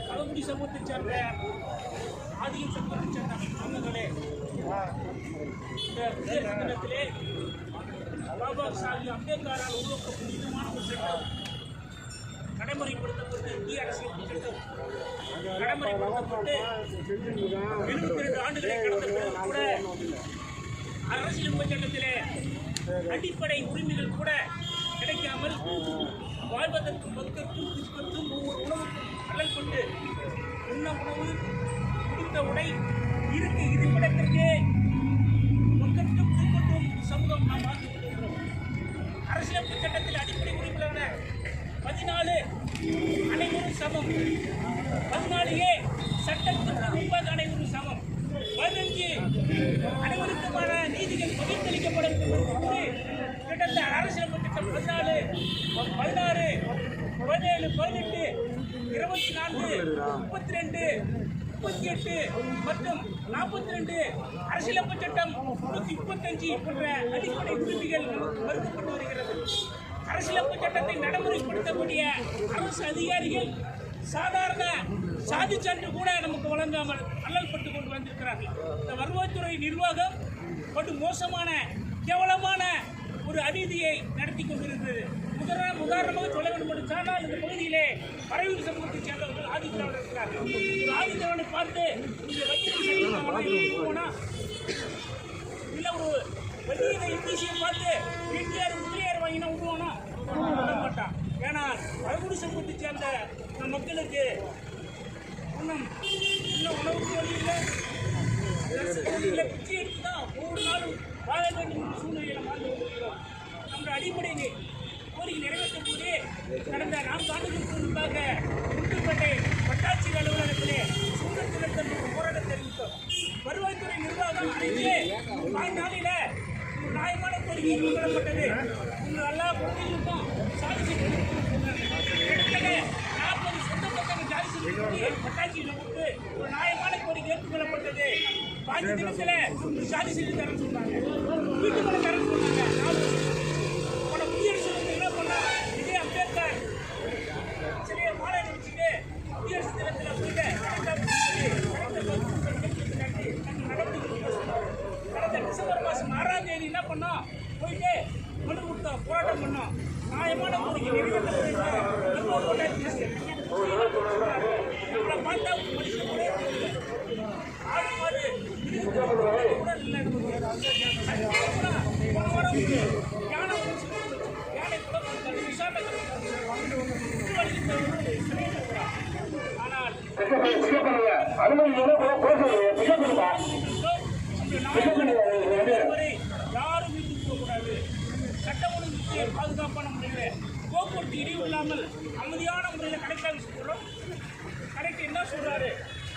பழங்குடி சமூகத்தைச் சேர்ந்த ஆதியும் சமூகத்தைச் சேர்ந்த அங்கங்களே, இந்த குடியரசு தினத்திலே பாபா சாஹிப் அம்பேத்கரால் உருவாக்கப்பட்ட புனிதமான ஒரு சட்டம் நடைமுறைப்படுத்தப்பட்டு இந்திய அரசியல் சட்டம் நடைமுறைப்படுத்தப்பட்டு 72 ஆண்டுகளை கடந்த பிறகு கூட அரசியலமைப்பு சட்டத்திலே அடிப்படை உரிமைகள் கூட கிடைக்காமல் வாழ்வதற்கும் மக்களுக்கும் புஷ்பத்தும் ஒவ்வொரு உணவுக்கும் அல்லல் கொண்டு உண்ண உணவு குடித்த உடை இருக்க இருப்பிடத்திற்கே மக்களுக்கும் புஷ்பத்தும் சமூகம் நாம் வாழ்ந்து கொண்டிருக்கிறோம். அரசியலமைப்பு சட்டத்தில் அடிப்படை உரிமைகளான 14 அனைவரும் சமம், 14A சட்டத்திற்கு முன்பாக அனைவரும் சமம், 15 அனைவருக்குமான நீதிகள் பகிர்ந்தளிக்கப்பட வேண்டும் என்று கிட்டத்தட்ட அரசியலமைப்பு சட்டம் 14, 16, 17, 18, 24, 32, 38 மற்றும் 42 அரசியலமைப்பு சட்டம் 135 போன்ற அடிப்படை உரிமைகள் மறுக்கப்பட்டு வருகிறது. அரசியலமைப்பு சட்டத்தை நடைமுறைப்படுத்தக்கூடிய அரசு அதிகாரிகள் சாதாரண சாதி சான்று கூட நமக்கு வழங்காமல் அல்லல்பட்டு கொண்டு வந்திருக்கிறார்கள். இந்த வருவாய்த்துறை நிர்வாகம் படு மோசமான கேவலமான ஒரு அநீதியை நடத்தி கொண்டிருக்கிறது. உதாரணமாக சொல்ல வேண்டும் என்று சொன்னால், இந்த பகுதியிலே பறவை சமூகத்தைச் சேர்ந்தவர்கள் ஆதித்தவர்கள் இருக்கிறார்கள். ஒரு ஆதித்தவனை பார்த்து இந்த வக்கீல் போனா இல்லை, ஒரு வங்கியில எம்பிசியை பார்த்து என்டிஆர் முதலியார் வாங்கினா விடுவானா விட மாட்டான். ஏன்னா பழங்குடி சமூகத்தைச் சேர்ந்த மக்களுக்கு இன்னும் உணவுக்கு வழி இல்லை, பிச்சை எடுத்து தான் ஒவ்வொரு நாளும் வாழ வேண்டும் என்ற சூழ்நிலையில் வாழ்ந்து கொண்டிருக்கிறோம். நம்முடைய அடிப்படை கோரிக்கை நிறைவேற்றும் போதே கடந்த 4 ஆண்டுகளுக்கு முன்பாக முட்டுப்பேட்டை வட்டாட்சியர் அலுவலகத்திலே சுங்கத்திலிருந்து போராட்டம் தெரிவித்தோம். வருவாய்த்துறை நிர்வாகம் அனைத்து 4 நாளில் ஒரு நியாயமான கோரிக்கை ஏற்றுக்கொள்ளப்பட்டது. உங்கள் எல்லா பகுதிகளுக்கும் சாதி கிட்டத்தட்ட 40 சொந்த பக்கங்கள் ஜாதி செய்தி வட்டாட்சியில் கொடுத்து ஒரு நியாயமான கோரிக்கை ஏற்றுக்கொள்ளப்பட்டது. 5 தினத்தில் சாதி செய்தி தரன்னு சொன்னாங்க, வீட்டுக்குள்ள தரன்னு சொன்னாங்க. குடியரசு என்ன பண்ணா, இதே அம்பேத்கர் சிலையை மாலை வச்சுட்டு குடியரசு தினத்தில் போயிட்டு கடந்த டிசம்பர் மாதம் 6ஆம் தேதி என்ன பண்ணோம், போயிட்டு மனு கொடுத்தோம், போராட்டம் பண்ணோம். நியாயமான கோரிக்கை நிறைவேற்றப்பட்ட நம்மளை பார்த்தா மனுஷன் கூட ஆடு மாடு கூட இல்லை. யானை கூட விசாரணை ஆனால் யாரும் வீட்டுக்கு போகக்கூடாது. சட்ட ஒழுங்குக்கு பாதுகாப்பான முறையில் போக்குவரத்து இடையூறு இல்லாமல் அமைதியான முறையில் கடைக்காக சொல்கிறோம். கடைக்கு என்ன சொல்றாரு,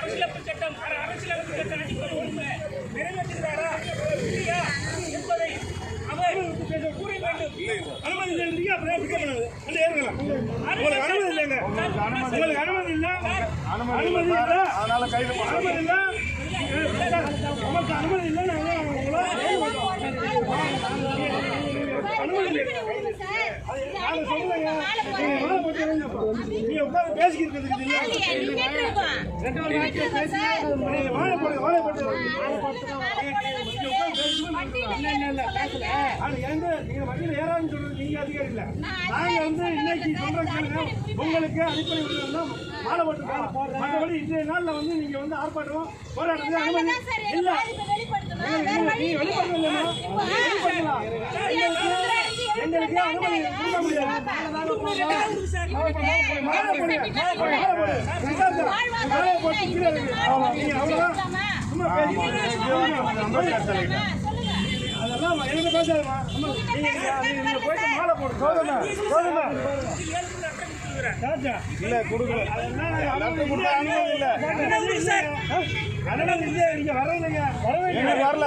அரசியலமைப்பு சட்டம் அடிப்படை ஒழுங்கை நிறைவேற்றுகிறாரா இல்லையா என்பதை அவர் கூற வேண்டும். அனுமதி இல்லையா? அனுமதி இல்லைங்க, உங்களுக்கு அனுமதி இல்லை, அனுமதி இல்லை, அதனால கைது அனுமதி இல்லை, நமக்கு அனுமதி இல்லை. நீங்க உட்கார்ந்து பேசிக்கிட்டு உங்களுக்கு அடிப்படை மாலை போட்டுருக்கோம். மற்றபடி இன்றைய நாள்ல வந்து நீங்க வந்து ஆர்ப்பாட்டம் போராட்டத்துக்கு அனுமதி இல்ல. நீங்க வெளிப்படுத்தலாம், எங்களுக்கு அனுமதி கொடுக்க முடியாது. அதெல்லாம் எனக்கு பேசாதுமா, நீங்க போயிட்டு மாலை போடு. இல்ல கொடுக்கல, அனுமதி இல்ல, அனுமதி இல்ல, நீங்க வரலைங்க, வரல, வரல.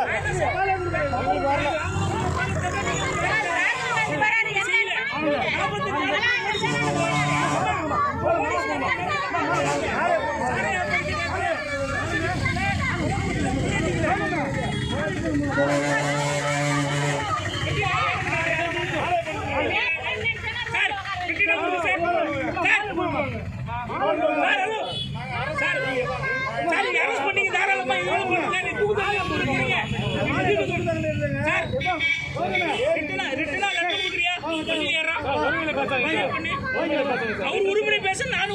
அவர் உரிமை பேச நான்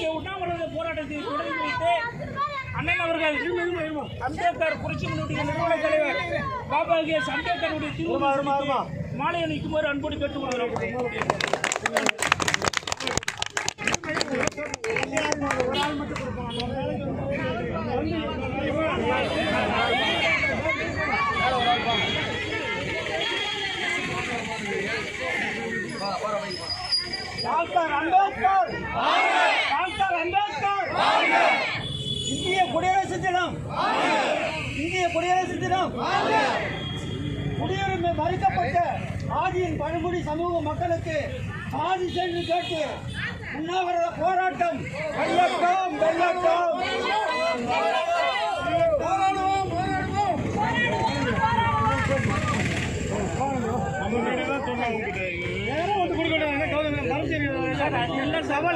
உண்ணாவிரத போராட்டத்தை தொடங்கி வைத்து அண்ணன் அவர்கள் அம்பேத்கர் புரட்சி முன்னோட்டிய நிறுவன தலைவர் பாபாகிஎஸ் அம்பேத்கருடைய மாலை அணிக்குமாறு அன்போடு கேட்டுக்கொள்கிறோம். டாக்டர் அம்பேத்கர், டாக்டர் அம்பேத்கர், இந்திய குடியரசு தினம், இந்திய குடியரசு தினம், குடியுரிமை மறுக்கப்பட்ட ஆதியின் பழங்குடி சமூக மக்களுக்கு சாதி சென்று கேட்டு உண்ணாவிரத போராட்டம் வெள்ளட்டம் வெள்ளட்டம்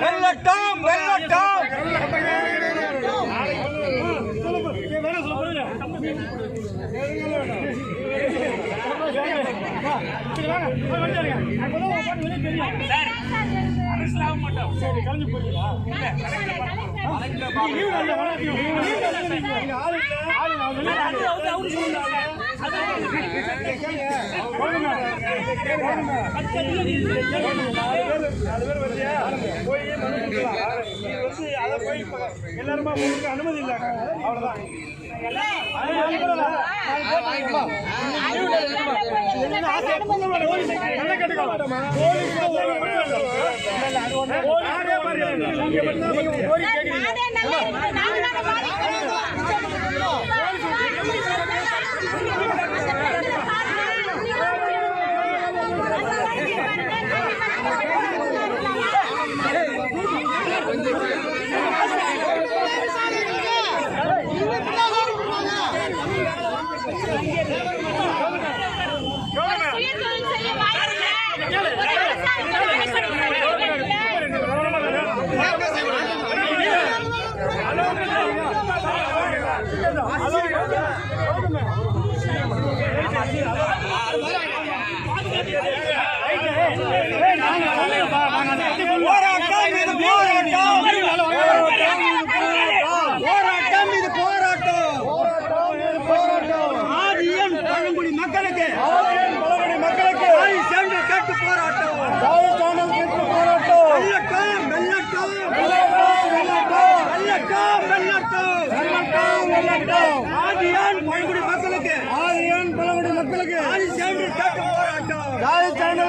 வெள்ளட்டம் வெள்ளட்டம் எல்லாருமா அனுமதி இல்லை அவ்வளவுதான்.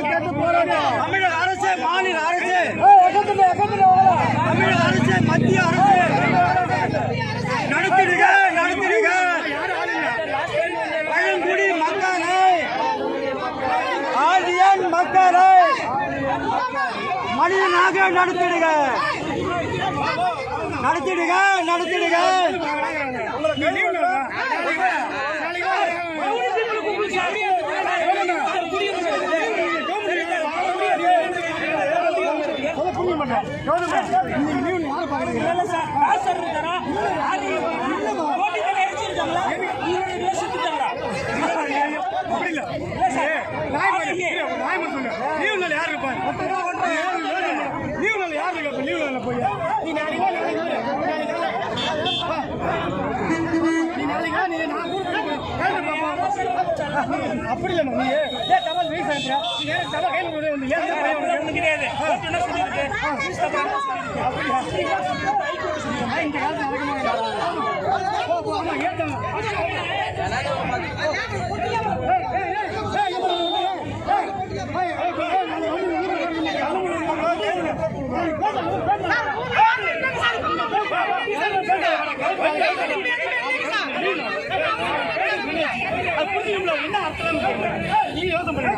தமிழக அரசு, மாநில அரசு, தமிழக அரசு, மத்திய அரசு நடத்திடுக நடத்திடுக. பழங்குடி மக்களை, ஆதியன் மக்களை மனிதனாக நடத்திடுக நடத்திடுக நடத்திடுக. அப்படி இல்ல நீ டபுள் வீக் அனுப்புற நீ டபுள் கையில வந்து ஏன் கிடையாது என்ன சொல்லிருக்கு இந்த காலத்துல என்ன அர்த்தம் நீ யோசனை பண்ண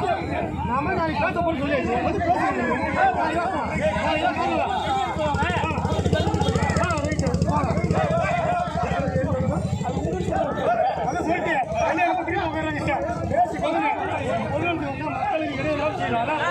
நாம நாளைக்கு பேச போன்னு சொல்லி மக்களுக்கு இடையே செய்யலாம்